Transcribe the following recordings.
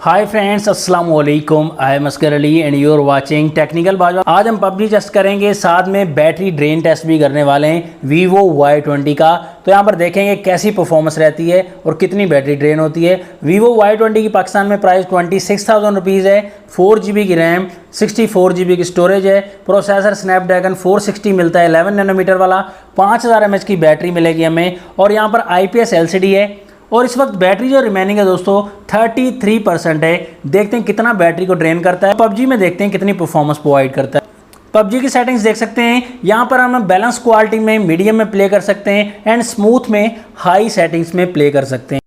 हाय friends, अस्सलाम वालेकुम। I am Askar Ali and you are watching technical Bajwa. आज हम पबजी टेस्ट करेंगे, साथ में बैटरी ड्रेन टेस्ट भी करने वाले हैं Vivo Y20 का। तो यहाँ पर देखेंगे कैसी परफॉर्मेंस रहती है और कितनी बैटरी ड्रेन होती है। Vivo Y20 की पाकिस्तान में प्राइस 26,000 रुपीज़ है। 4GB की रैम, 64GB की स्टोरेज है। प्रोसेसर स्नैपड्रैगन 460 मिलता है 11 नैनोमीटर वाला। 5000 mAh की बैटरी मिलेगी हमें और यहाँ पर IPS LCD है। और इस वक्त बैटरी जो रिमेनिंग है दोस्तों 33% है। देखते हैं कितना बैटरी को ड्रेन करता है। पबजी में देखते हैं कितनी परफॉर्मेंस प्रोवाइड करता है। पबजी की सेटिंग्स देख सकते हैं। यहाँ पर हम बैलेंस क्वालिटी में मीडियम में प्ले कर सकते हैं एंड स्मूथ में हाई सेटिंग्स में प्ले कर सकते हैं।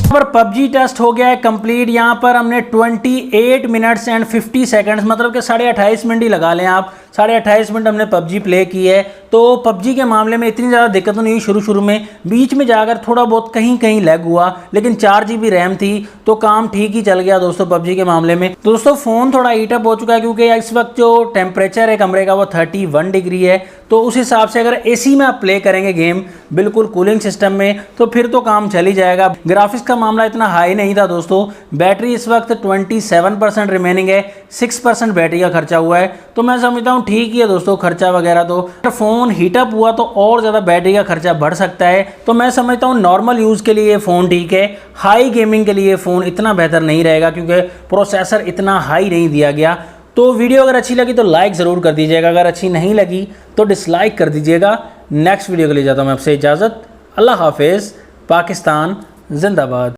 पर पबजी टेस्ट हो गया है कंप्लीट। यहाँ पर हमने 28 मिनट्स एंड 50 सेकंड्स मतलब कि 28.5 मिनट ही लगा लें आप। 28.5 मिनट हमने पबजी प्ले की है। तो पबजी के मामले में इतनी ज़्यादा दिक्कत नहीं हुई शुरू में, बीच में जाकर थोड़ा बहुत कहीं कहीं लैग हुआ, लेकिन 4GB रैम थी तो काम ठीक ही चल गया दोस्तों पबजी के मामले में। दोस्तों फ़ोन थोड़ा हीटअप हो चुका है क्योंकि इस वक्त जो टेम्परेचर है कमरे का वो 31 डिग्री है। तो उस हिसाब से अगर एसी में आप प्ले करेंगे गेम बिल्कुल कूलिंग सिस्टम में तो फिर तो काम चल ही जाएगा। ग्राफिक्स का मामला इतना हाई नहीं था दोस्तों। बैटरी इस वक्त 27% रिमेनिंग है, 6% बैटरी का खर्चा हुआ है, तो मैं समझता हूँ ठीक ही है दोस्तों खर्चा वगैरह। तो अगर फ़ोन हीटअप हुआ तो और ज़्यादा बैटरी का खर्चा बढ़ सकता है, तो मैं समझता हूँ नॉर्मल यूज़ के लिए फ़ोन ठीक है। हाई गेमिंग के लिए फ़ोन इतना बेहतर नहीं रहेगा क्योंकि प्रोसेसर इतना हाई नहीं दिया गया। तो वीडियो अगर अच्छी लगी तो लाइक ज़रूर कर दीजिएगा, अगर अच्छी नहीं लगी तो डिसलाइक कर दीजिएगा। नेक्स्ट वीडियो के लिए जाता हूँ मैं आपसे इजाज़त। अल्लाह हाफिज़। पाकिस्तान जिंदाबाद।